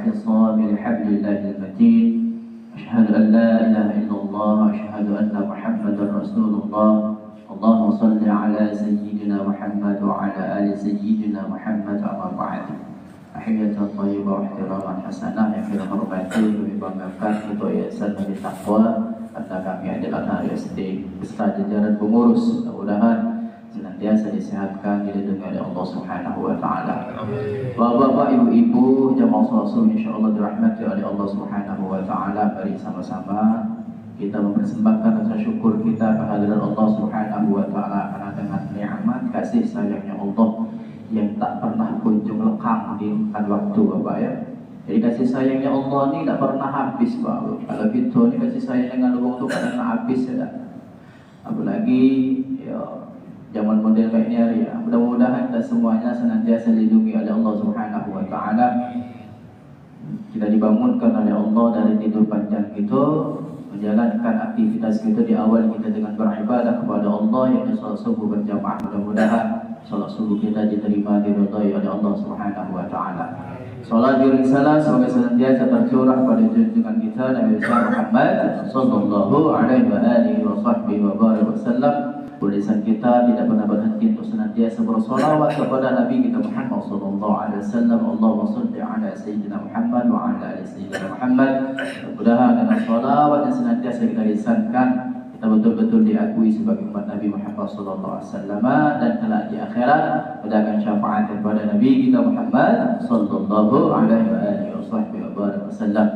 واعتصام بحبل الله المتين أشهد أن لا إله إلا الله وأشهد أن محمدا رسول الله اللهم صل على سيدنا محمد وعلى آل سيدنا محمد أما بعد تحية طيبة واحتراما حسنا yang kita hormati kami banggakan untuk Yayasan Nabi Taqwa karena kami adalah hari SD beserta jajaran pengurus, mudah-mudahan senantiasa disehatkan, dilindungi oleh Allah Subhanahu wa taala. Bapak-bapak, ibu-ibu, jamaah sholat insyaallah dirahmati oleh Allah Subhanahu wa taala. Mari sama-sama kita mempersembahkan rasa syukur kita kehadirat Allah Subhanahu wa taala karena dengan nikmat kasih sayangnya Allah yang tak pernah kunjung lekang di waktu, Bapak ya. Jadi kasih sayangnya Allah ini tak pernah habis, Pak. Kalau kita ini kasih sayang dengan Allah itu kadang habis ya. Apalagi ya zaman model kayak ini ya. Mudah-mudahan kita semuanya senantiasa dilindungi oleh Allah Subhanahu wa taala. Kita dibangunkan oleh Allah dari tidur panjang itu, menjalankan aktivitas kita di awal kita dengan beribadah kepada Allah yang salat subuh berjamaah. Mudah-mudahan salat subuh kita diterima, diridhai oleh Allah Subhanahu wa taala. Salat diri salat semoga senantiasa tercurah pada junjungan kita Nabi Muhammad sallallahu alaihi wa alihi wa sahbihi wa barik wasallam. Tulisan kita tidak pernah berhenti untuk senantiasa bersolawat kepada Nabi kita Muhammad sallallahu alaihi wasallam. Allahumma shalli ala sayyidina Muhammad wa ala ali sayyidina Muhammad. Mudah-mudahan dengan solawat yang senantiasa kita lisankan, kita betul-betul diakui sebagai umat Nabi Muhammad sallallahu alaihi wasallam, dan kelak di akhirat mendapatkan syafaat kepada Nabi kita Muhammad sallallahu alaihi wasallam.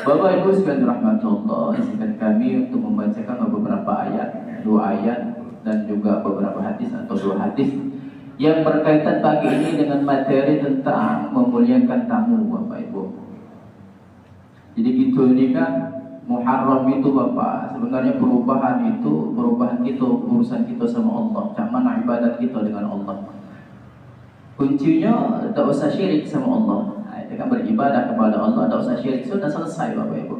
Bapak Ibu sekalian rahmatullah, izinkan kami untuk membacakan beberapa ayat, 2 ayat dan juga beberapa hadis atau 2 hadis yang berkaitan pagi ini dengan materi tentang memuliakan tamu, Bapak Ibu. Jadi gitu ini kan Muharram itu, Bapak, sebenarnya perubahan kita, urusan kita sama Allah, macam mana ibadat kita dengan Allah. Kuncinya tak usah syirik sama Allah. Kita kan beribadah kepada Allah, tak usah syirik, sudah selesai, Bapak Ibu.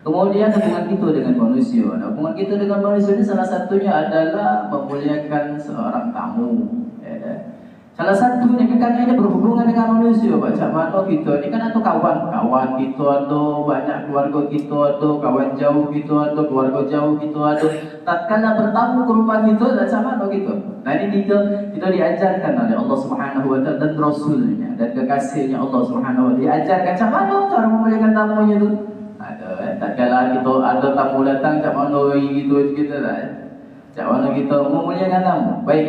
Kemudian hubungan kita dengan manusia. Nah, hubungan kita dengan manusia ini salah satunya adalah memuliakan seorang tamu. Ya. Salah satunya kan ini berhubungan dengan manusia. Macam mana kita ini kan atau kawan kita, atau banyak keluarga kita, atau kawan jauh kita, atau keluarga jauh kita, atau tatkala bertamu ke rumah kita, macam mana kita. Nah ini kita diajarkan oleh Allah Subhanahu wa taala dan Rasulnya dan kekasihnya Allah Subhanahu wa taala, diajarkan macam mana cara memuliakan tamunya itu. Tak kala kita ada tamu datang, macam mana gitu kita lah. Macam mana kita memuliakan tamu. Baik.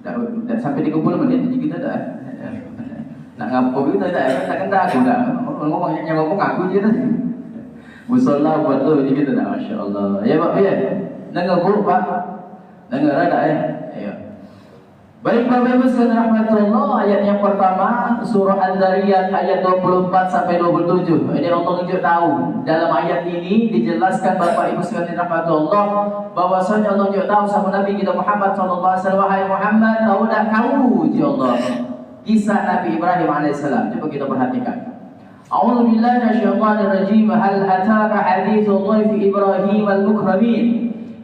Dah sampai 30 menit kita dah. Nak ngapo kita dah, takkan dah aku dah. Ngomong aku je dah. Musalla buat tu kita dah, masya-Allah. Ya Pak ya. Dengar buruk Pak. Dengar ada ya. Ayo. Baik Bapak Ibu sekalian rahmatullah, ayat yang pertama surah Al-Zariyat ayat 24 sampai 27. Ini Allah tunjuk tahu. Dalam ayat ini dijelaskan Bapak Ibu sekalian rahmatullah bahwasanya Allah tunjuk tahu sama Nabi kita Muhammad sallallahu alaihi wasallam, wahai Muhammad, tahu dah kau ji Allah kisah Nabi Ibrahim alaihissalam. Coba kita perhatikan. A'udzu billahi minasyaitonir rajim. Hal ataka haditsu dhaifi Ibrahim al-mukramin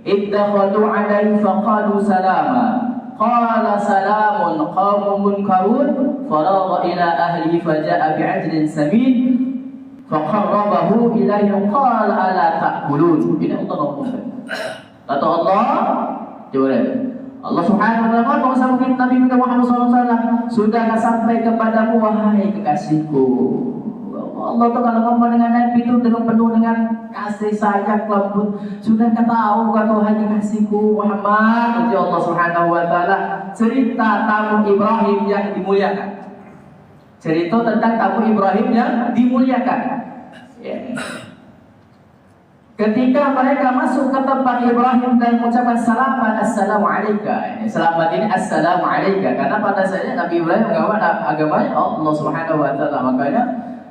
iddakhadu 'alaihi faqalu salama. Qala salamun qaumun munkarun faragha ila ahlihi faja'a bi'ajlin samin faqarrabahu ilaihim qala ala ta'kulun. Ini Allah ngomong. Kata Allah, coba lihat. Allah Subhanahu wa taala bersama Nabi Muhammad SAW, sudahkah sampai kepadamu wahai kekasihku. Allah tu kalau ngomong dengan Nabi itu dengan penuh dengan kasih sayang lembut. Sudahkah tahu kata wahai kekasihku Muhammad, uji Allah Subhanahu wa taala cerita tamu Ibrahim yang dimuliakan. Cerita tentang tamu Ibrahim yang dimuliakan. Ya. Ketika mereka masuk ke tempat Ibrahim dan mengucapkan selamat, assalamu alayka. Selamat ini assalamu alayka karena pada saatnya Nabi Ibrahim agamanya Allah Subhanahu wa taala. Makanya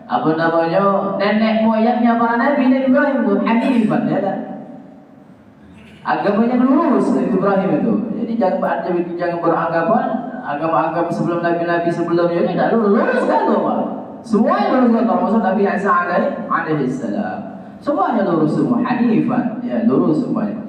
apa namanya, nenek moyangnya para Nabi Ibrahim itu hanifan ya kan? Agamanya lurus Nabi Ibrahim itu. Jadi jangan beranggapan agama-agama sebelum Nabi sebelumnya ini tidak lurus kan Pak? Semuanya lurus kan, termasuk Nabi Isa alaihi salam. Semuanya lurus semua, hanifan ya, lurus semuanya.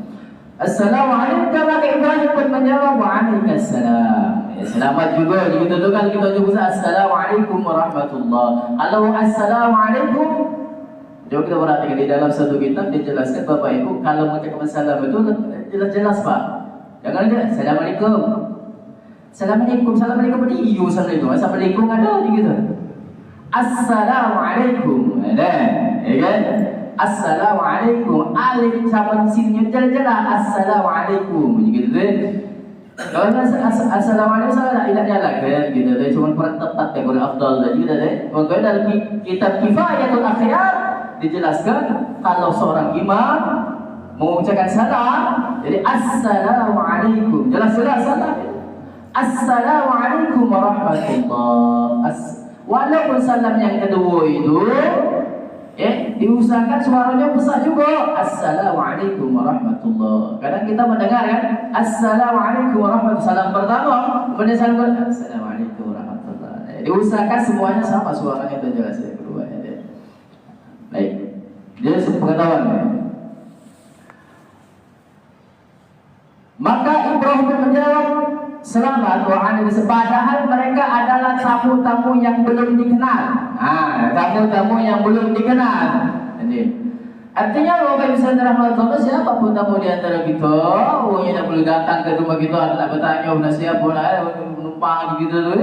Assalamualaikum, maka Ibrahim pun menjawab waalaikumsalam. Selamat juga. Kita tu kan kita jumpa Assalamualaikum warahmatullahi. Kalau Assalamualaikum, jom kita perhatikan di dalam satu kitab dijelaskan Bapak Ibu kalau mengucapkan salam itu jelas-jelas Pak. Jangan aja Assalamualaikum. Assalamualaikum, Assalamualaikum ini iyo Assalamualaikum ada gitu. Assalamualaikum ada, ya kan? Assalamualaikum alif sama sinnya jelas-jelas Assalamualaikum gitu deh. Kalau Assalamualaikum salah tidak jalan kan gitu deh, cuma tepat ya kalau afdal gitu deh. Kalau dalam kitab Kifayatul Akhyar dijelaskan kalau seorang imam mengucapkan salam jadi Assalamualaikum jelas-jelas salam. Assalamualaikum warahmatullahi. Walaupun salam yang kedua itu diusahakan suaranya besar juga. Assalamualaikum warahmatullahi. Kadang kita mendengar kan Assalamualaikum warahmatullahi. Salam pertama kemudian salam kedua Assalamualaikum warahmatullahi. Diusahakan semuanya sama suaranya itu jelas ya kedua ya. Baik. Jadi pengetahuan ya. Maka Ibrahim menjawab selamat wahai padahal mereka adalah tamu-tamu yang belum dikenal. Tamu-tamu yang belum dikenal. Jadi artinya kalau misalnya Ramadan siapa pun tamu di antara kita, yang boleh datang ke rumah kita nak bertanya mana siapa nak menumpang gitu tu.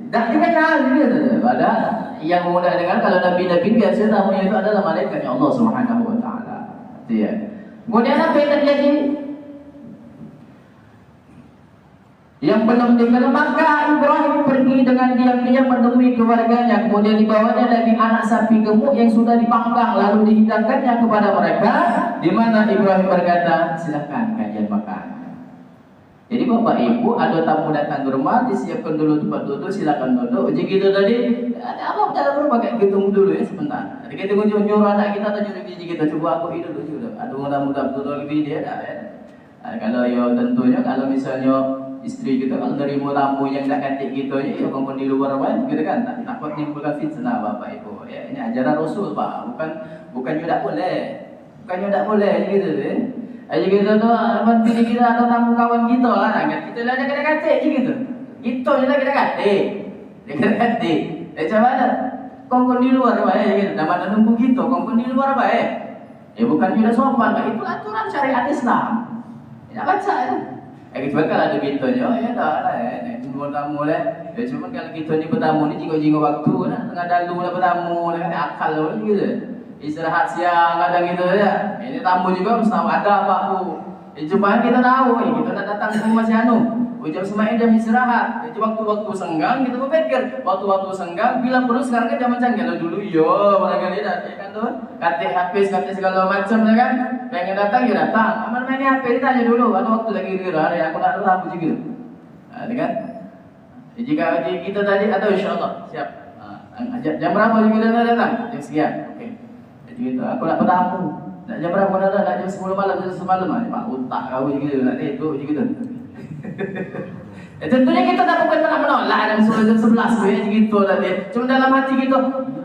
Tak dikenal gitu. Padahal yang mudah dengar kalau nabi-nabi biasa tamunya itu adalah malaikatnya Allah Subhanahu wa taala. Iya. Kemudian apa yang terjadi? Yang belum dikenal maka Ibrahim pergi dengan diam-diam menemui keluarganya. Kemudian dibawanya daging anak sapi gemuk yang sudah dipanggang lalu dihidangkannya kepada mereka. Di mana Ibrahim berkata, silakan kalian makan. Jadi Bapak Ibu ada tamu datang ke rumah, disiapkan dulu tempat duduk, silakan duduk. Jadi gitu tadi, ada apa dalam rumah kayak gitu dulu ya sebentar. Ada kita nyuruh anak kita atau nyuruh biji kita coba aku hidup dulu. Ada mudah-mudahan betul lebih dia dah ya. Kalau ya tentunya kalau misalnya istri kita kalau nerima tamu yang tak cantik gitu ya walaupun di luar kan gitu kan tak takut menimbulkan fitnah Bapak Ibu ya. Ini ajaran Rasul Pak, bukan tidak boleh gitu deh. Aja gitu tu apa bini kita atau tamu kawan kita lah kan kita lah kena cantik gitu. Itu je lah kena cantik. Dia kena cantik. Macam mana? Kongkong di luar baik gitu. Nama nunggu gitu kongkong di luar baik. Ya bukan tidak sopan, itu aturan syariat Islam. Tidak baca ya. Kecuali kalau ada bintanya, ya dah lah ya. Tamu lah. Ya cuma kalau kita ni bertamu ni jika waktu lah, tengah dalu lah bertamu lah kan akal lah gitu. Istirahat siang kadang gitu ya. Ini tamu juga mesti ada apa bu. Supaya kita tahu, kita nak datang ke rumah si Anu. Jam semain jam istirahat. Itu waktu-waktu senggang kita berpikir. Waktu-waktu senggang bila perlu sekarang kan zaman canggih. Kalau dulu barangkali dah kan tu. Katik habis, katik segala macam ya kan. Pengen datang ya datang. Amal main HP ditanya dulu. Atau waktu lagi kira ya aku nak tahu juga. Kan? Jika kita tadi atau insyaAllah siap. Jam berapa kita datang? Jam sekian. Okey. Jadi gitu. Aku nak bertamu. Nak jam berapa datang? Nak jam 10 malam, jam 10 malam. Pak otak kau gitu. Nak tidur gitu. Tentunya kita tak bukan nak menolak dan jam 11 gitu lah dia. Cuma dalam hati kita,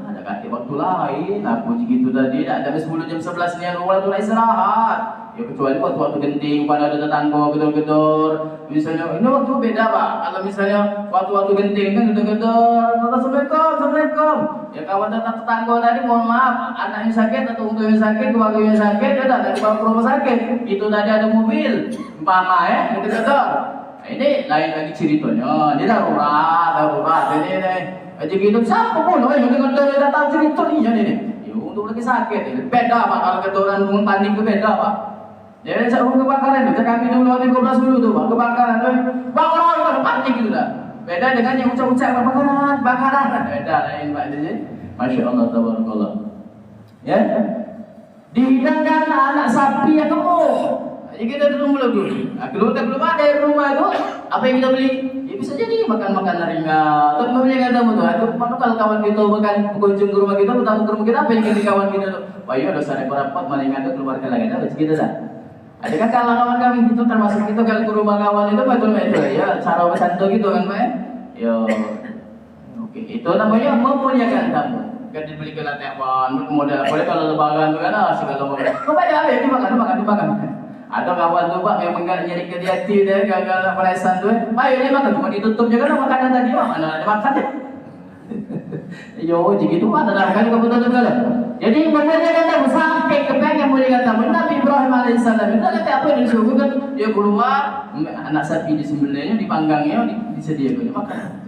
ada kata waktu lain, aku gitu tadi, dah jam 10 jam 11 ni orang tu nak istirahat. Ya kecuali waktu genting, pada ada tetangga gedor-gedor. Misalnya, ini waktu beda Pak. Kalau misalnya waktu genting kan gedor-gedor, Assalamualaikum. Ya kawan tetangga tadi mohon maaf, anaknya sakit atau untuk yang sakit, keluarga yang sakit, dia tak dibawa ke rumah sakit. Itu tadi ada mobil, umpama ya, gedor-gedor. Ini lain lagi ceritanya. Ini darurat. Ini aja gitu siapa pun yang gedor dia tak tahu cerita ni jadi ni. Ya untuk lagi sakit. Beda Pak kalau gedoran pun panik tu beda Pak. Jadi sebelum kebakaran tu, kami dulu 2012 dulu tu Pak, kebakaran tu, bakaran panik gitu dah. Beda dengan yang ucap-ucap bakaran. Beda lain Pak jadi. Masya Allah tabarakallah. Ya. Dihidangkan anak sapi yang gemuk. Jadi kita tunggu dulu. Kalau kita belum ada di rumah itu, apa yang kita beli? Ya bisa jadi makan ringan. Atau kemudian kata betul. Itu kalau kawan kita makan kunjung ke rumah kita, bertamu ke rumah kita, apa yang kita kawan kita tu? Wah iya dosa ada berapa? Malingan itu keluarga lagi dah. Kita dah. Ada kan kawan kami itu termasuk kita kalau ke rumah kawan itu betul ya. Cara bersantai gitu kan Pak? Ya. Oke. Itu namanya memuliakan tamu. Kan dibeli ke lantai apa? Model boleh kalau lebaran tu kan segala macam. Kau bayar ya dimakan. Ada kawan tu Pak memang enggak nyari ke hati dia gagal perasan tu. Baik dia makan cuma ditutup je kan makanan tadi Pak. Mana ada makan dia. Yo begitu Pak dalam kali kamu tutup kan. Jadi benar kata sampai kepengen boleh kata Nabi Ibrahim alaihissalam itu kata apa yang disuruh kan dia keluar anak sapi disembelihnya dipanggangnya disediakan makan.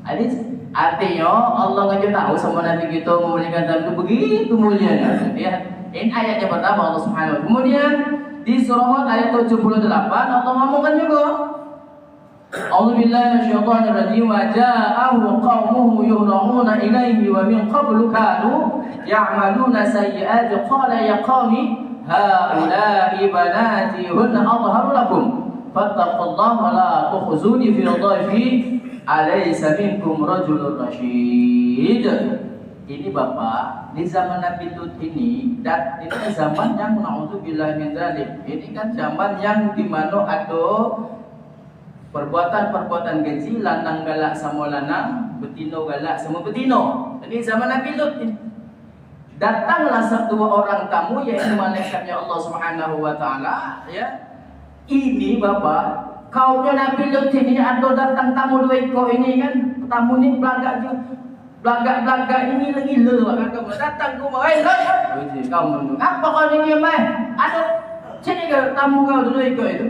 Jadi artinya Allah ngajak tahu sama Nabi kita memuliakan Nabi itu begitu mulianya. Ya. Ini ayat yang pertama Allah Subhanahu wa taala. Kemudian di surah ayat 78 Allah ngomongkan juga. A'udzu billahi minasyaitonir rajim wa ja'ahu qaumuhu yuhra'una ilaihi wa min qablu kanu ya'maluna sayyi'ati qala ya qaumi haula'i banati hunna adharu lakum fattaqullaha wa la tukhzuni fi dhaifi alaysa minkum rajulun rasyid. Ini Bapak, di zaman Nabi Lut ini dan ini zaman yang na'udzubillah min dzalik. Ini kan zaman yang di mana ada perbuatan-perbuatan keji, lanang galak sama lanang, betino galak sama betino. Ini zaman Nabi Lut ini. Datanglah satu orang tamu yaitu malaikatnya Allah Subhanahu wa taala ya. Ini Bapak, kaumnya Nabi Lut ini ada datang tamu dua ekor ini kan. Tamu ini belagak ini lagi le kamu datang ke rumah kau menunggu apa kau ini mai ada sini ke tamu kau dulu ikut itu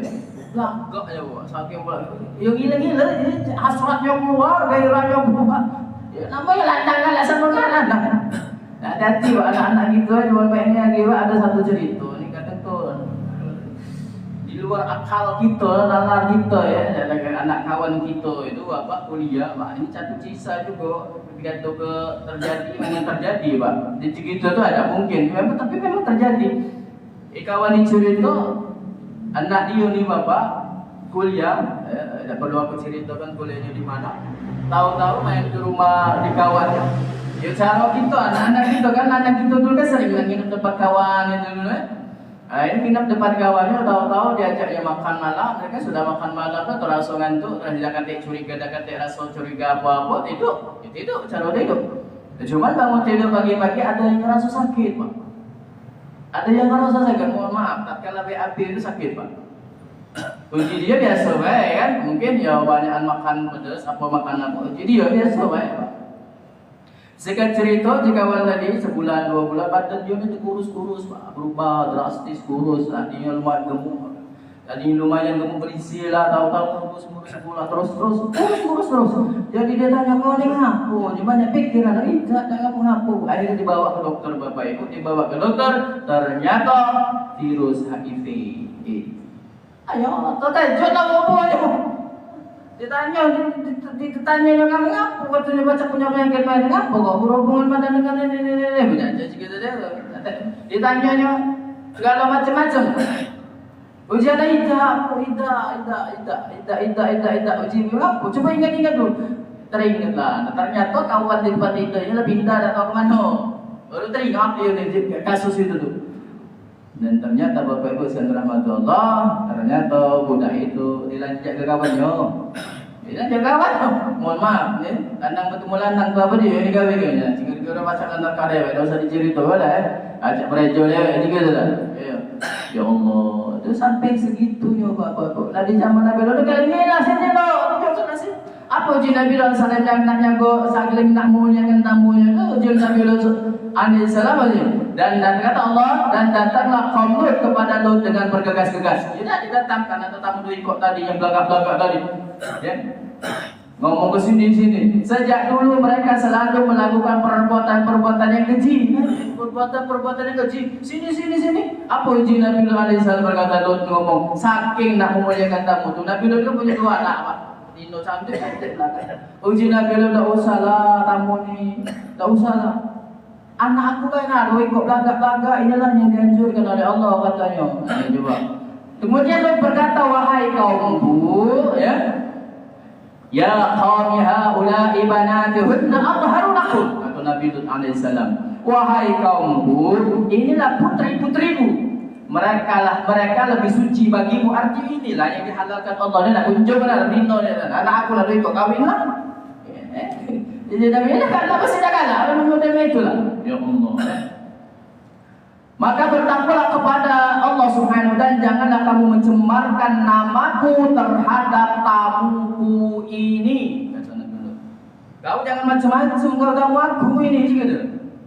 belagak aja buat saking belagak yang gila hasratnya keluar gairahnya keluar ya namanya landangan lah sama kan nah hati anak-anak gitu aja mainnya gitu ada satu cerita ini kata tuh di luar akal kita nalar kita ya dengan anak kawan kita itu bapak kuliah pak ini satu kisah juga ketika itu terjadi memang terjadi pak di gitu tuh ada mungkin memang tapi memang terjadi kawan itu anak dia nih bapak kuliah tidak perlu aku ceritakan kuliahnya di mana tahu-tahu main ke rumah di kawannya ya cara kita anak-anak kita kan anak kita dulu kan sering nginep tempat kawan itu dulu ini nginep depan kawannya, tahu-tahu diajaknya makan malam, mereka sudah makan malam tuh terasa ngantuk, terus dia kata curiga, dia kata rasa curiga apa-apa, tidur, cara tidur. Cuman bangun tidur pagi-pagi ada yang ngerasa sakit, Pak. Ada yang ngerasa sakit, mohon maaf, tatkala BAB itu sakit, Pak. Uji dia biasa baik kan, mungkin ya banyakan makan pedas, apa makan apa, uji dia biasa baik, Pak. Sekian cerita jika awal tadi sebulan 2 bulan badan dia itu kurus-kurus Pak, berubah drastis kurus, tadinya lumayan gemuk, tadi lumayan gemuk berisi lah, tahu-tahu kurus sebulan terus kurus. Jadi dia tanya kau ni ngapu, dia banyak pikiran, tidak ngapu. Akhirnya dibawa ke dokter bapak ibu, dibawa ke dokter, ternyata virus HIV. Ayo, terkejut apa aja. Ditanya kamu ngapu, katanya baca punya penyakit lain ngapu kok berhubungan pada dengan ini punya gitu deh. Ditanyanya segala macam-macam. Ujian ida uji ngapu. Coba ingat dulu. Teringatlah. Ternyata kawan di tempat itu lebih indah atau kemana? Baru teringat dia kasus itu tuh. Dan ternyata Bapak Ibu sekalian rahmatullah, ternyata budak itu dilanjak ke kawannya. Dilanjak ke kawannya. Mohon maaf, ya. Landang bertemu landang tu apa dia? Ini kawinnya. Jika dia macam landang karya, tak usah dicerita boleh. Ajak berejo dia, ini gitu lah. Ya Allah, itu sampai segitunya Bapak Ibu. Nah di zaman Nabi Lut kali ini lah sini loh. Apa uji Nabi Lut salam yang nak nyago, saling nak muliakan tamunya itu uji Nabi Lut alaihissalam aja. Dan kata Allah, dan datanglah kaum Lut kepada Lut dengan bergegas-gegas. Tidak didatangkan atau tamu dua ikut tadi yang belagak-belagak tadi. Ya. Ngomong ke sini. Sejak dulu mereka selalu melakukan perbuatan-perbuatan yang keji. Perbuatan-perbuatan yang keji. Sini. Apa uji Nabi Lut alaihissalam berkata Lut ngomong, saking nak memuliakan tamu tu. Nabi Lut kan punya 2 anak Pak. Dino cantik belakang. Uji Nabi Lut tak usahlah tamu ni, tak usahlah. Anak aku kan ada ikut belagak-belagak, inilah yang dianjurkan oleh Allah katanya. Coba. Kemudian Lut berkata, wahai kaumku, ya qaumi haula'i banatuhunna adharu lakum. Kata Nabi Lut alaihissalam, wahai kaumku, inilah putri-putrimu. Mereka lebih suci bagimu. Arti inilah yang dihalalkan Allah. Dia nak kunjunglah dino dia. Anak aku lah ikut kawinlah. Jadi Nabi ini kan tak pasti dah kalah. Apa nama itulah. Ya Allah. Maka bertakwalah kepada Allah Subhanahu dan janganlah kamu mencemarkan namaku terhadap tamuku ini. Kau jangan macam-macam kalau tamu aku ini gitu.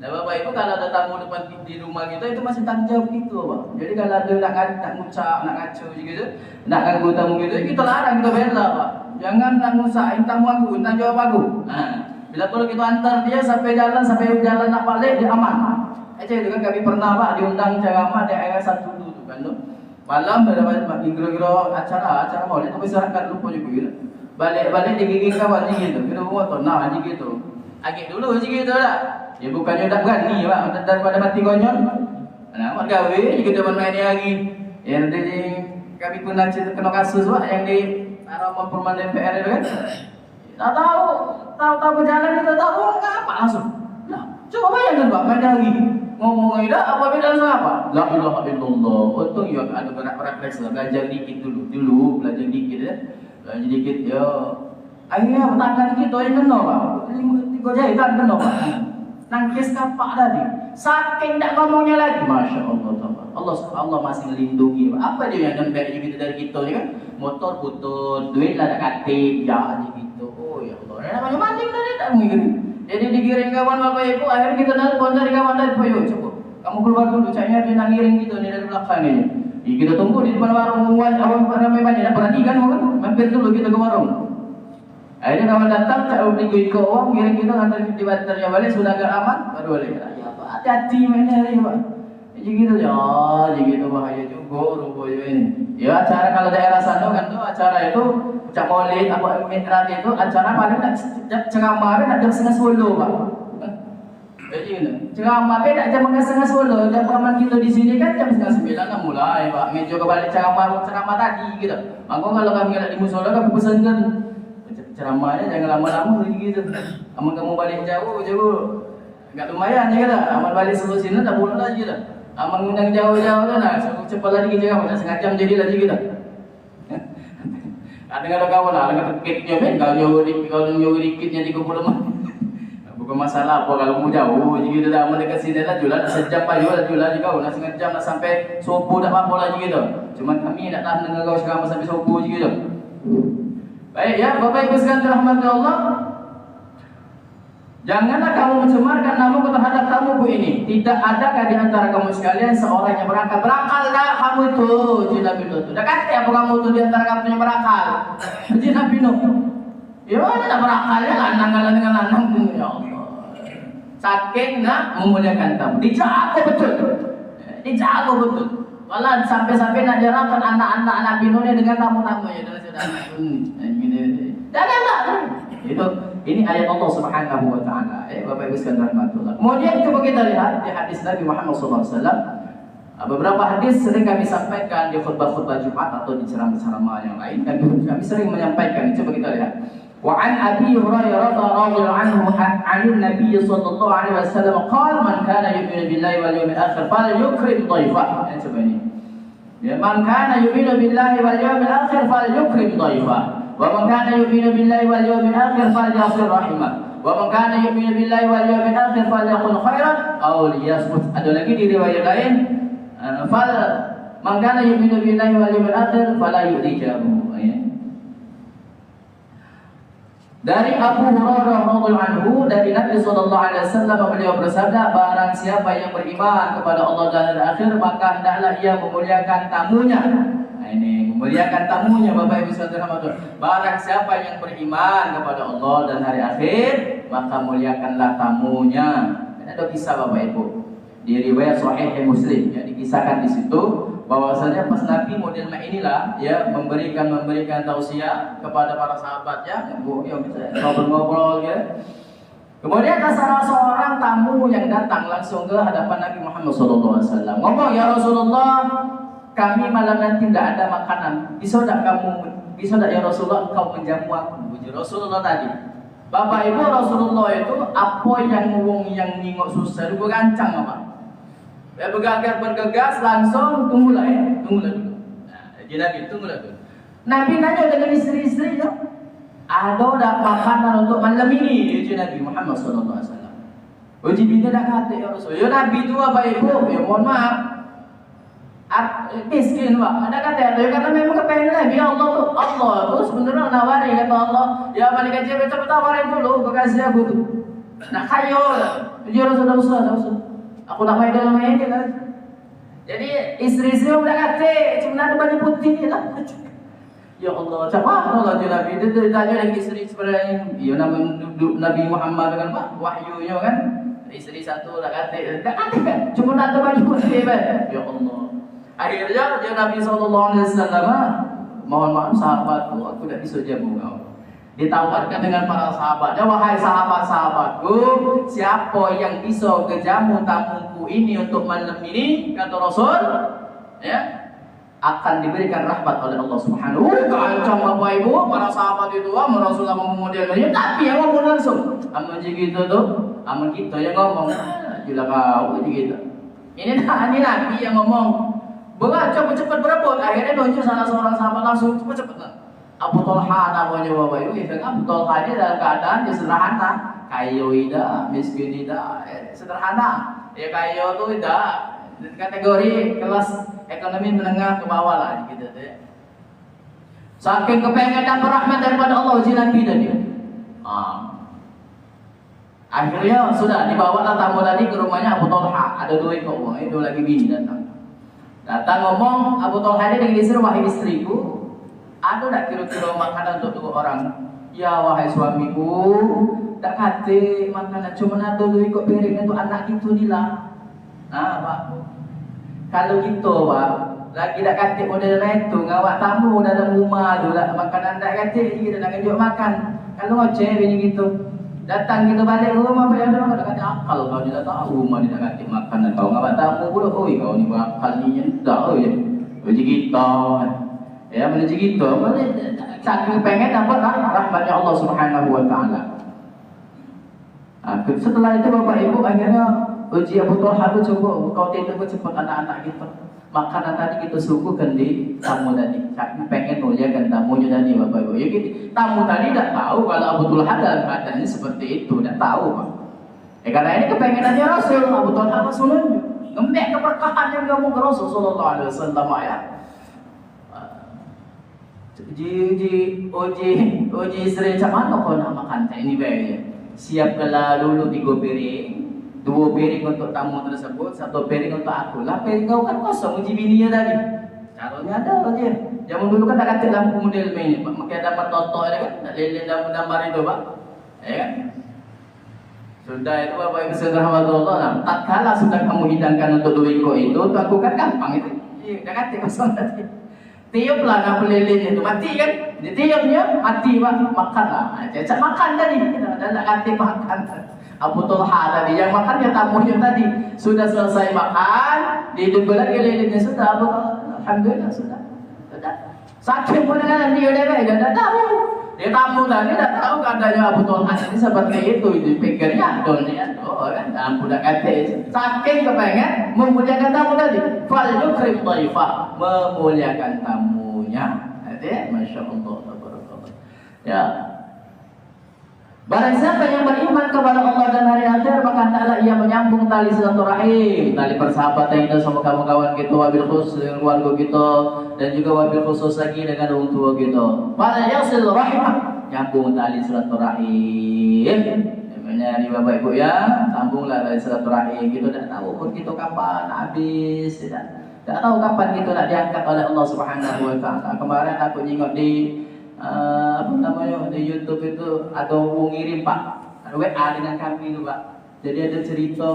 Nah, Bapak Ibu kalau ada tamu depan di rumah kita itu masih tanggung jawab gitu, Pak. Jadi kalau ada nak ngucap, nak ngaco gitu, nak ganggu tamu gitu, kita larang, kita bela, Pak. Jangan nak ngusahain tamu aku, tanggung jawab aku. Nah, bila perlu kita antar dia sampai jalan nak balik dia aman. Itu kan kami pernah, Pak, diundang ceramah di daerah satu dulu kan tuh. Malam berapa kira-kira acara maulid tapi masyarakat lupa juga gitu. Balik digigit kawan gitu. Kita motor nah aja gitu. Agak dulu aja gitu lah. Ya bukannya tak berani, Pak, daripada mati konyol. Nah, mak gawe juga depan main lagi. Yang di kami pernah kena kasus, Pak, yang di aroma perumahan DPR itu kan. Tak tahu berjalan kita tahu enggak apa langsung. Nah, coba bayangkan, Pak, main lagi. Ngomong tidak apa beda sama apa? La ilaha illallah. Untung ya ada refleks lah, belajar dikit dulu belajar dikit ya. Belajar dikit ya. Akhirnya tangan kita yang kena, Pak. Tiga jahitan kena, Pak. Nangkis kapak tadi. Saking tak ngomongnya lagi. Masya Allah, Allah masih melindungi. Apa dia yang nembak gitu dari kita ni kan? Motor putus, duit lah tak katik, ya gitu. Oh ya Allah. Namanya mancing tadi tak mungkin. Jadi digiring kawan Bapak Ibu, akhirnya kita nelpon dari kawan dari Poyo, coba kamu keluar dulu, cahaya dia nak ngiring gitu nih dari belakang ini. Kita tunggu di depan warung, awal ramai banyak, tak perhatikan kan? Mampir dulu kita ke warung. Akhirnya kawan datang, cak beli ke uang, ngiring kita ngantar di banternya balik, sudah agak aman, baru balik. Ya Pak, hati-hati mainnya hari Pak. Jadi gitu ya, jadi gitu bahaya juga rupanya ini. Ya acara kalau daerah sana kan tuh acara itu Cak Maulid, apa Mi'raj itu acara paling nak ceramah nak jam 9:30, Pak. Jadi gitu. Ceramah nak jam 9:30. Jam paman kita di sini kan jam 9:30 dah mulai, Pak. Meja kembali ceramah tadi gitu. Maka kalau kami nak di musola kami pesankan ceramahnya jangan lama-lama gitu. Aman kamu balik jauh enggak lumayan ya gitu. Aman balik seluruh sini tak boleh lagi gitu. Aman ngundang jauh-jauh tu nak cepat lagi ceramah setengah jam jadi lagi gitu. Ada kawan lah, ada tiketnya kan, kalau nyuruh tiketnya di kumpul rumah, bukan masalah apa kalau mau jauh, jadi dah mendekat sini lah jualan sejam pak jualan juga, nak setengah jam nak sampai subuh tak apa lagi gitu. Cuma kami nak tahan dengan kau sekarang sampai subuh gitu. Baik ya, Bapak Ibu sekalian dirahmati Allah. Janganlah kamu mencemarkan namaku terhadap tamuku ini. Tidak adakah di antara kamu sekalian seorang yang berakal? Berakal tak kamu itu? Ji Nabi Nuh. Dah kata apa kamu itu di antara kamu yang berakal? Ji Nabi Nuh. Ya mana nak berakalnya lanang dengan lanang ya Allah. Saking nak memuliakan tamu. Dijaga betul. Dijaga betul. Walau sampai-sampai nak jarangkan anak-anak Nabi Nuh dengan tamu-tamunya dan saudara. Janganlah. Itu ini ayat Allah Subhanahu wa taala. Bapak Ibu sekalian rahmatullah. Kemudian coba kita lihat di hadis Nabi Muhammad SAW. Beberapa hadis sering kami sampaikan di khutbah-khutbah Jumat atau di ceramah-ceramah yang lain dan kami sering menyampaikan. Coba kita lihat. Wa an Abi Hurairah radhiyallahu anhu 'anil Nabi sallallahu alaihi wasallam qala man kana yu'minu billahi wal yawmil akhir falyukrim dhaifah. Coba ini. Ya man kana yu'minu billahi wal yawmil akhir falyukrim dhaifah. Wa man kana yu'minu billahi wal yawmil akhir falyasil rahimah. Wa man kana yu'minu billahi wal yawmil akhir falyaqul khairan aw liyasmut. Ada lagi di riwayat lain man kana yu'minu billahi wal yawmil akhir fala yu'lijahu. Dari Abu Hurairah radhiyallahu anhu dari Nabi sallallahu alaihi wasallam beliau bersabda, barang siapa yang beriman kepada Allah dan hari akhir maka hendaklah ia memuliakan tamunya. Nah, ini memuliakan tamunya Bapak Ibu sekalian. Barang siapa yang beriman kepada Allah dan hari akhir maka muliakanlah tamunya. Ada kisah Bapak Ibu di riwayat Sahih Muslim ya, dikisahkan di situ bahwasanya pas Nabi model inilah ya memberikan tausiah kepada para sahabatnya, ngobrol-ngobrol ya. Kemudian ada salah seorang tamu yang datang langsung ke hadapan Nabi Muhammad SAW. Ngomong, ya Rasulullah, kami malam nanti tidak ada makanan. Bisa tak ya Rasulullah engkau menjamu aku? Puji Rasulullah tadi. Bapak Ibu, Rasulullah itu apa yang ningok susah itu rancang apa? Ya bergegas langsung tunggulah dulu. Nah, jadi Nabi tunggulah dulu. Nabi nanya dengan istri-istri ya, ada makanan untuk malam ini? Ya Nabi Muhammad SAW. Uji bina dah kata ya Rasul. Ya Nabi itu Bapak Ibu, ya mohon maaf. miskin Pak. Ada kata itu karena memang kepengen lagi Allah tuh sebenarnya nawari kata Allah, ya malaikat Jibril cepat tawarin dulu kekasih aku tuh. Nah kayo lah, sudah usah. Aku nak main dalam ini kan. Jadi istri saya udah kata, cuma ada baju putih lah. Ya Allah, coba Allah Nabi itu ditanya lagi istri sebenarnya, ya Nabi Muhammad dengan Pak wahyunya kan. Istri satu lah kata, kan, cuma ada baju putih kan. Ya Allah. Akhirnya dia Nabi SAW, mohon maaf sahabatku, aku tidak bisa jamu kau. Ditawarkan dengan para sahabatnya, wahai sahabat-sahabatku, siapa yang bisa kejamu tamuku ini untuk malam ini, kata Rasul, ya, akan diberikan rahmat oleh Allah Subhanahu. Kancam bapak ibu, para sahabat itu, Rasulullah memudiannya, tapi yang ngomong langsung, aman gitu tuh, aman kita yang ngomong, gila kau gitu. Ini Nabi yang ngomong. Berat, cepat berebut. Akhirnya nunjuk salah seorang sahabat langsung cepat. Abu Talha namanya bapak ibu. Abu Talha ini dalam keadaan dia sederhana. Kayo tidak, miskin tidak, sederhana. Ya kayo itu tidak kategori kelas ekonomi menengah ke bawah lah gitu ya. Saking kepengen dapat rahmat daripada Allah uji Nabi tadi. Akhirnya sudah dibawalah tamu tadi ke rumahnya Abu Talha. Ada dua ekor uang, itu lagi bini datang ngomong Abu Talha ini dengan istri, wahai istriku, ada tak kira-kira makanan untuk dua orang? Ya wahai suamiku, tak kate makanan cuma ada dua ikut piring untuk anak itu nila. Nah Pak, kalau gitu Pak, lagi tak kate model itu ngawak tamu dalam rumah tu lah makanan tak kate kita nak kejut makan. Kalau ngoceh begini gitu. Datang kita balik rumah apa yang ada kata akal kau tidak tahu rumah tidak kasih makanan kau ngapa tamu pula oi kau ni akal ni dah oi rezeki kita ya rezeki kita boleh saking pengen dapat rahmatnya Allah Subhanahu wa taala. Setelah itu Bapak Ibu akhirnya uji Abu Talha tu coba kau tidak cepat anak-anak kita makanan tadi kita suguhkan di tamu tadi. Saking pengen muliakan tamunya tadi Bapak Ibu. Ya gitu. Tamu tadi tidak tahu kalau Abu Talha dalam keadaannya seperti itu, tidak tahu Pak. Karena ini kepengenannya Rasul, Abu Talha Rasulnya ngembek keberkahan yang ngomong ke Rasul sallallahu alaihi wasallam ya. Uji istri macam mana kau nak makan ini baiknya. Siapkanlah dulu 3 piring. 2 piring untuk tamu tersebut, 1 piring untuk aku. Lah piring kau kan kosong uji bininya tadi. Caranya ada aja. Zaman dulu kan tak kata lampu model ini, Pak. Makanya dapat toto ini kan, tak lilin gambar itu, Pak. Ya kan? Sudah itu Bapak Ibu Saudara Allah. Tatkala sudah kamu hidangkan untuk duiko itu, aku kan gampang itu. Iya, tak kata kosong tadi. Tiuplah lampu lilin itu, mati kan? Ditiupnya mati Pak, makan lah. Cecak makan tadi. Dan tak kata makan. Abu Talha tadi yang makan ya tamunya tadi sudah selesai makan, dihidup lagi lilinnya sudah Abu Talha. Alhamdulillah sudah. Sakit pun dengan dia tidak tahu. Dia tamu tadi tidak tahu keadaannya Abu Talha ini seperti itu pikirnya dunia kan ampun dah kata saking kepengen memuliakan tamu tadi. Fal yukrim dhaifah, memuliakan tamunya. Masya Allah, tabarakallah. Ya. Barang siapa yang beriman kepada Allah dan hari akhir, maka hendaklah ia menyambung tali silaturahim, tali persahabatan itu sama kawan-kawan kita, wabil khusus dengan keluarga kita, dan juga wabil khusus lagi dengan orang tua kita. Pada yasil rahimah, nyambung tali silaturahim. Namanya di Bapak Ibu ya, sambunglah tali silaturahim. Kita tidak tahu pun kita kapan habis, tidak tahu kapan kita nak diangkat oleh Allah Subhanahu Wa Taala. Kemarin aku nyingok di apa namanya di YouTube itu atau ngirim Pak WA dengan kami itu Pak. Jadi ada cerita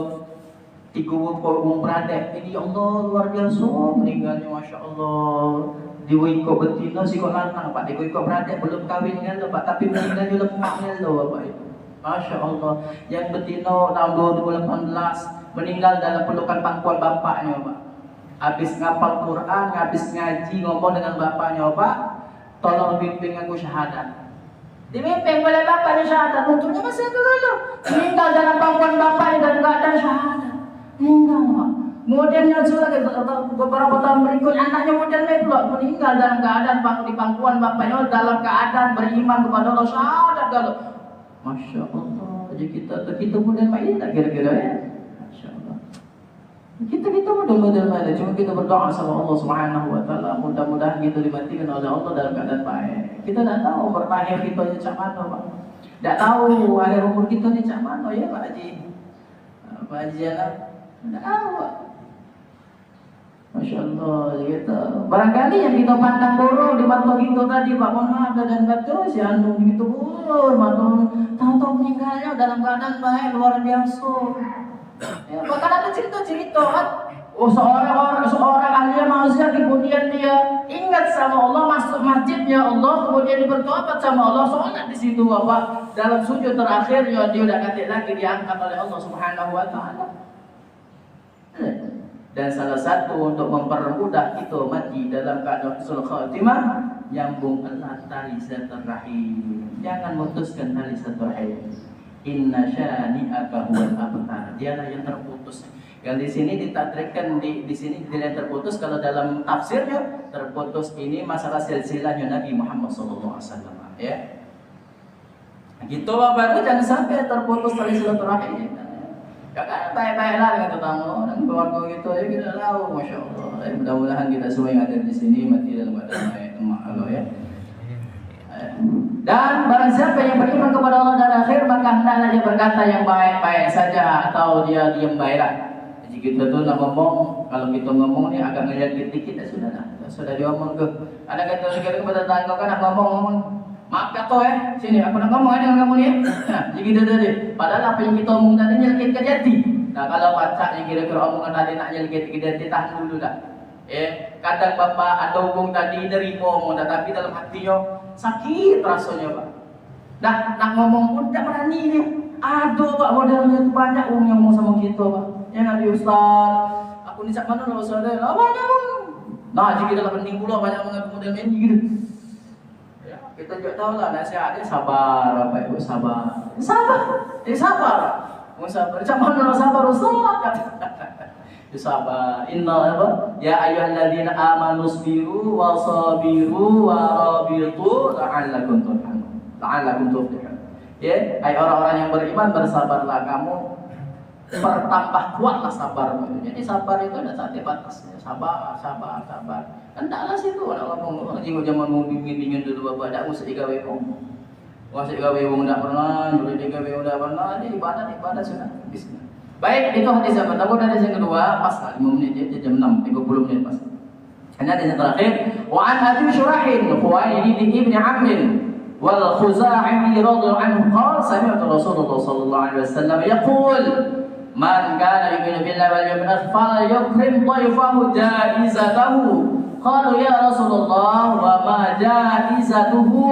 3 orang beradik ini ya Allah luar biasa meninggalnya Masya Allah di wiko betina si kok lanang Pak di wiko beradik belum kawin kan Pak tapi meninggalnya lemahnya loh Bapak itu Masya Allah yang betina tahun 2018 meninggal dalam pelukan pangkuan bapaknya Pak habis ngapal Quran habis ngaji ngomong dengan bapaknya Pak tolong bimbing aku syahadat. Dibimbing oleh bapaknya syahadat. Untungnya masih itu dulu. Meninggal dalam pangkuan bapaknya dan keadaan syahadat. Meninggal Pak. Kemudiannya sudah beberapa tahun berikut anaknya kemudian itu meninggal dalam keadaan di pangkuan bapaknya dalam keadaan beriman kepada Allah syahadat kalau. Masya Allah. Jadi kita kemudian main tak kira-kira ya. Masya Allah. Kita model-model mana? Cuma kita berdoa sama Allah Subhanahu Wa Taala, mudah-mudahan kita dimatikan oleh Allah dalam keadaan baik. Kita tidak tahu umur akhir kita ni macam mana, Pak. Tidak tahu akhir umur kita ni macam mana, ya Pak Haji. Pak Haji anak, tidak tahu, Pak. Masya Allah, kita. Barangkali yang kita pandang buruk di mata kita tadi, Pak, mohon maaf dan kata si Andung begitu buruk, tahu-tahu meninggalnya dalam keadaan baik luar biasa. Ya, bahkan ada cerita-cerita kan, seorang ahli manusia kemudian dia ingat sama Allah, masuk masjidnya Allah, kemudian dia bertobat sama Allah, sholat di situ Bapak, dalam sujud terakhirnya dia udah katik lagi diangkat oleh Allah Subhanahu Wa Taala. Dan salah satu untuk mempermudah kita mati dalam keadaan husnul khatimah, nyambung erat tali silaturahim. Jangan memutuskan tali silaturahim. Inna syani'aka huwal abtar. Dialah yang terputus. Yang di sini ditakrifkan di sini tidak terputus. Kalau dalam tafsirnya terputus ini masalah silsilahnya Nabi Muhammad sallallahu alaihi wasallam, ya. Gitu Bapak, jangan sampai terputus tali silaturahim. Jangan baik-baiklah dengan tetangga dan keluarga gitu, ya kita tahu, masya Allah. Mudah-mudahan kita semua yang ada di sini mati dalam keadaan baik, Allah ya. Dan barang siapa yang beriman kepada Allah dan akhir, maka hendaklah dia berkata yang baik-baik saja atau dia diam baiklah. Jadi kita tuh nak ngomong, kalau kita ngomong ni agak ngeliat dikit ya sudah dah. Sudah diomong ke. Ada kata kepada tetangga kan nak ngomong, maaf kata sini aku nak ngomong dengan kamu ni. Jadi kita tadi, padahal apa yang kita omong tadi nyelkit ke jati. Nah kalau baca yang kira-kira omongan tadi nak nyelkit ke jati, tahan dulu dah. Kadang Bapak ada hubung tadi nerima omong, tapi dalam hatinya sakit rasanya Pak. Nah, nak ngomong pun tak berani dia. Ada Pak modelnya tu banyak orang yang ngomong sama kita Pak. Yang Nabi Ustaz, aku ni cak mana lah Ustaz? Banyak orang. Nah, jadi kita penting pula banyak mengaku model ini gitu. Ya, kita juga tahu lah nasihat dia sabar Bapak Ibu, sabar. Sabar. Sabar. Mau sabar. Cak mana lah sabar Ustaz? Sabar. Inna apa? Ya ayyuhalladzina amanu sabiru wa sabiru wa rabitu la'allakum turhamun. La'allakum tuflihun. Ya, hai orang-orang yang beriman, bersabarlah kamu, bertambah kuatlah sabarmu. Jadi sabar itu ada saatnya batasnya. Sabar. Hendaklah situ orang ngomong jenggo zaman mau dingin dulu Bapak, dak usah digawe wong. Usah digawe wong ndak pernah, nyuruh digawe udah pernah, ini ibadah sudah bismillah. Baik, itu hadis yang pertama. Dan hadis yang kedua, pas 5 menit ya, jam 6, 30 menit pas. Ini hadis yang terakhir. Wa an Abi Shurahin Khuwailid ibn Amr wal Khuza'i radhiyallahu anhu qala sami'tu Rasulullah sallallahu alaihi wasallam yaqul man kana yu'minu billahi wal yawmil akhir falyukrim dhayfahu jaizatahu. Qalu ya Rasulullah wa ma jaizatuhu?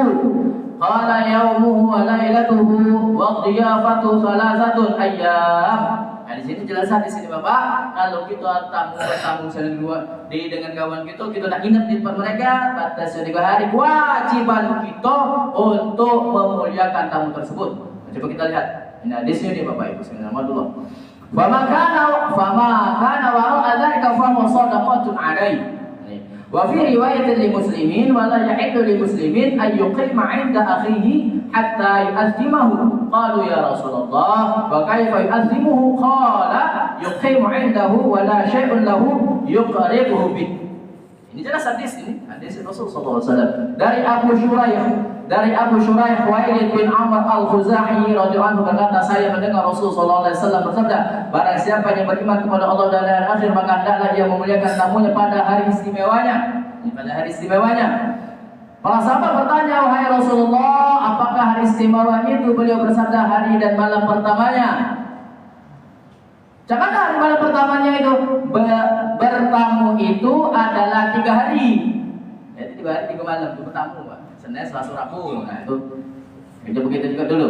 Qala yawmuhu wa lailatuhu wa dhiyafatu thalathatun ayyam. Nah, di sini jelaskan di sini Bapak, kalau kita tamu saling dua dengan kawan kita nak inap di depan mereka, batas 3 hari, kewajiban kita untuk memuliakan tamu tersebut. Coba kita lihat. Ini di sini Bapak Ibu sekalian, alhamdulillah. Fama kana wara'a dzalika fa huwa shadaqatun 'alaihi. Wa fi riwayatin li muslimin wa la yahillu li muslimin an yuqima 'inda akhihi hatta yu'azzimahu. Qalu ya Rasulullah wa kaifa yu'azzimuhu? Qala yuqimu 'indahu wa la syai'un lahu yuqribuhu bih. Ini jelas hadis ini, hadis Rasulullah SAW dari Abu Shuraih Khuwailid bin Amr al-Khuza'i radhiyallahu anhu berkata, saya mendengar Rasulullah SAW bersabda, barang siapa yang beriman kepada Allah dan hari akhir, maka hendaklah dia memuliakan tamunya pada hari istimewanya. Pada hari istimewanya. Para sahabat bertanya, wahai Rasulullah, apakah hari istimewa itu? Beliau bersabda, hari dan malam pertamanya. Jangan hari malam pertamanya itu bertamu itu adalah 3 hari. Jadi 3 hari 3 malam itu bertamu Pak. Senin, Selasa, Rabu. Nah itu begitu juga dulu.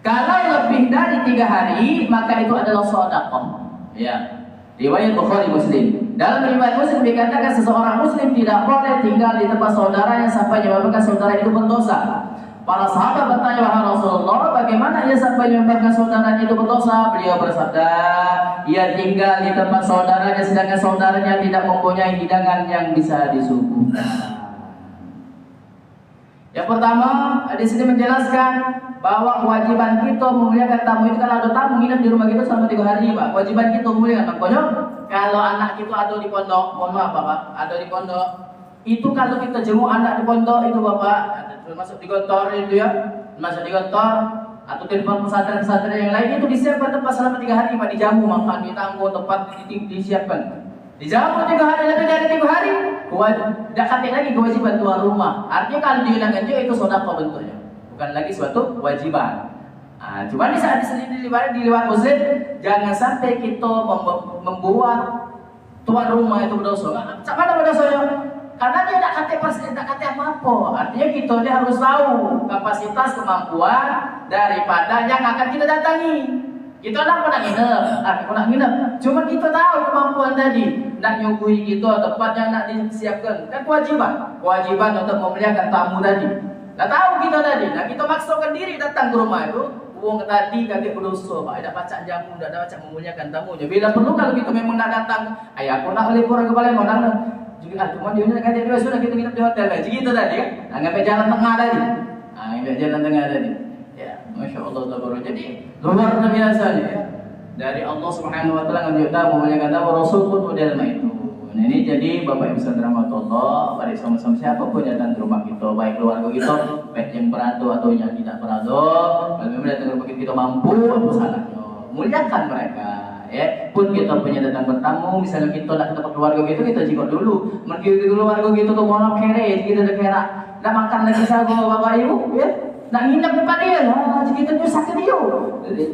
Kalau lebih dari 3 hari maka itu adalah sedekah. Ya. Riwayat Bukhari Muslim. Dalam riwayat Muslim dikatakan seseorang Muslim tidak boleh tinggal di tempat saudaranya sampai menyebabkan saudara itu berdosa. Para sahabat bertanya, wahai Rasulullah, bagaimana ia sampai menyebabkan saudaranya itu berdosa? Beliau bersabda, ia tinggal di tempat saudaranya sedangkan saudaranya tidak mempunyai hidangan yang bisa disuguhkan. Yang pertama, di sini menjelaskan bahwa kewajiban kita memuliakan tamu itu kalau ada tamu nginep di rumah kita selama 3 hari, Pak. Kewajiban kita memuliakan. Makanya kalau anak kita ada di pondok, mohon maaf Bapak, ada di pondok, itu kalau kita jenguk anak di pondok itu Bapak, termasuk di kantor itu ya, termasuk di kantor atau di depan pesantren-pesantren yang lain itu disiapkan tempat selama 3 hari, Pak, dijamu, makan, ditangguh, tempat disiapkan. Dijamu 3 hari, lebih dari 3 hari, tidak katik lagi kewajiban tuan rumah. Artinya kalau diundangkan juga itu sedekah bentuknya, bukan lagi suatu kewajiban. Cuma di saat di luar masjid, jangan sampai kita membuat tuan rumah itu berdosa. Sama ada berdosanya? Karena dia tidak kata apa-apa. Artinya kita dia harus tahu kapasitas kemampuan daripada yang akan kita datangi. Kita nak nginep, cuma kita tahu kemampuan tadi. Nak nyuguhi kita tempatnya nak disiapkan, kan kewajiban untuk memuliakan tamu tadi. Dah tahu kita tadi, nah kita maksakan diri datang ke rumah itu. Uang tadi kakek berdosa, Pak. Tidak baca jamu, tidak baca memuliakan tamunya. Bila perlu kalau kita memang nak datang, ayah aku nak beli kurang kepala mana? Juga cuma dia nak kata dia sudah kita nginep di hotel aja gitu tadi kan. Sampai jalan tengah tadi. Sampai jalan tengah tadi. Ya, Masya Allah tabaraka. Jadi luar biasa ya. Dari Allah Subhanahu wa taala ngambil tamu memuliakan tamu, Rasul pun model itu. Nah, ini jadi Bapak Ibu saudara rahmatullah, mari sama-sama siapapun yang datang ke rumah kita, baik keluarga kita, baik yang berado atau yang tidak berado, kalau memang datang ke rumah kita mampu, apa salahnya? Muliakan mereka. Ya, pun kita punya datang bertamu, misalnya kita nak ke tempat keluarga kita jenguk dulu. Mungkin keluarga kita tuh mau kere, kita dah kira, nak makan lagi sago Bapak Ibu, ya. Nak nginep depan dia, kita nyusah ke dia.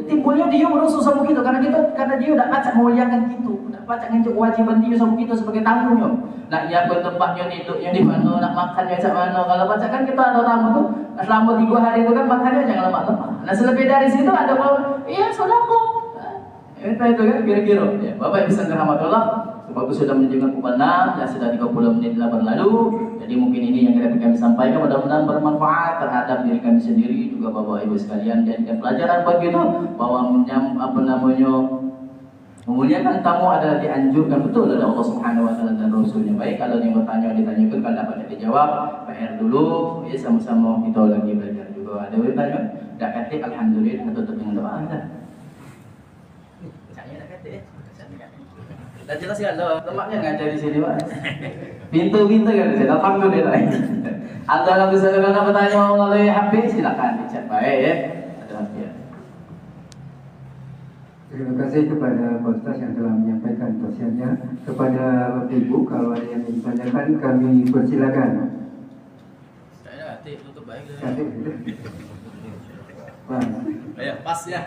Timbulnya dia merusuh sama kita karena dia udah pacak memuliakan kita, udah pacak nginjak kewajiban dia sama kita sebagai tamunya. Nak nyiapkan tempatnya tidurnya di mana, nak makannya macam mana. Kalau pacak kan kita ada tamu tuh, selama 3 hari itu kan makannya jangan lemak-lemak. Nah selebih dari situ ada kalau, iya saudara. Itu kan kira-kira. Ya, Bapak Ibu sekalian rahmatullah, sebab sudah menunjukkan pukul 6, ya sudah 30 menit telah berlalu. Jadi mungkin ini yang kami sampaikan, mudah-mudahan bermanfaat terhadap diri kami sendiri juga Bapak Ibu sekalian, dan pelajaran begitu bahwa memuliakan tamu adalah dianjurkan betul oleh Allah Subhanahu wa taala dan Rasulnya. Baik kalau yang bertanya ditanyakan, kalau dapat dijawab, PR dulu, ya sama-sama kita lagi belajar juga. Ada yang bertanya? Dah kata alhamdulillah, tutup dengan doa dah. Dan jelas kan lemaknya ngajar di sini Pak. Pintu-pintu kan di sini. Alhamdulillah. Anda kalau misalnya bertanya melalui HP silakan dicat baik ya. Ada ya. Terima kasih kepada Pak Ustaz yang telah menyampaikan tausiahnya. Kepada Bapak Ibu kalau ada yang ditanyakan kami persilakan. Saya tutup baik. Ya, pas ya.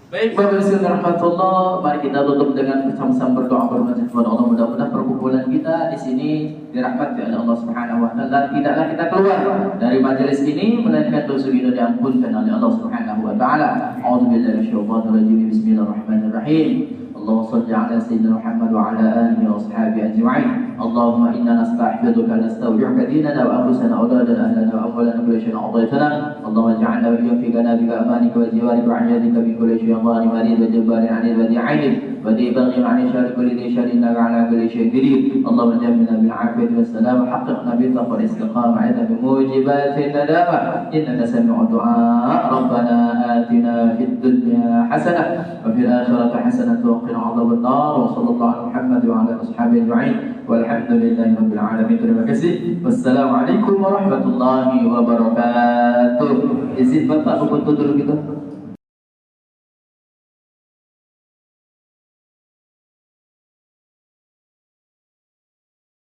Baik, Bapak Ibu sekalian rahmatullah, mari kita tutup dengan bersama-sama berdoa bermohon kepada Allah, mudah-mudahan perkumpulan kita di sini dirahmati oleh Allah Subhanahu wa taala. Tidaklah kita keluar dari majelis ini melainkan dosa kita diampunkan oleh Allah Subhanahu wa taala. A'udzubillahi minasyaitonir rajim. Bismillahirrahmanirrahim. Allahumma shalli ala sayyidina Muhammad wa ala alihi wa ashabihi ajma'in. Allahumma inna nasta'hiduka nastawdi'uka dinana wa anfusana wa awladana ahlana wa amwalana kulli shay'in a'taytana. Allahumma ij'alna wa iyyakum fi janabika amanika wa jiwarika wa 'iyadika min kulli shay'in ظالم مريض وجبار عنيد وديع عين وديع بغي عن شر كل ذي شر انك على كل شيء قدير. اللهم جملنا بالعافيه والسلام وحققنا بالتقوى والاستقامه عند بموجبات الندامه انك سميع الدعاء. ربنا آتنا في الدنيا حسنه وفي الاخره حسنه وقنا عذاب النار. وصلى الله على محمد وعلى اصحابه اجمعين والحمد لله رب العالمين. Terima kasih. Wassalamualaikum warahmatullahi wabarakatuh. Izin Bapak untuk tutur kita.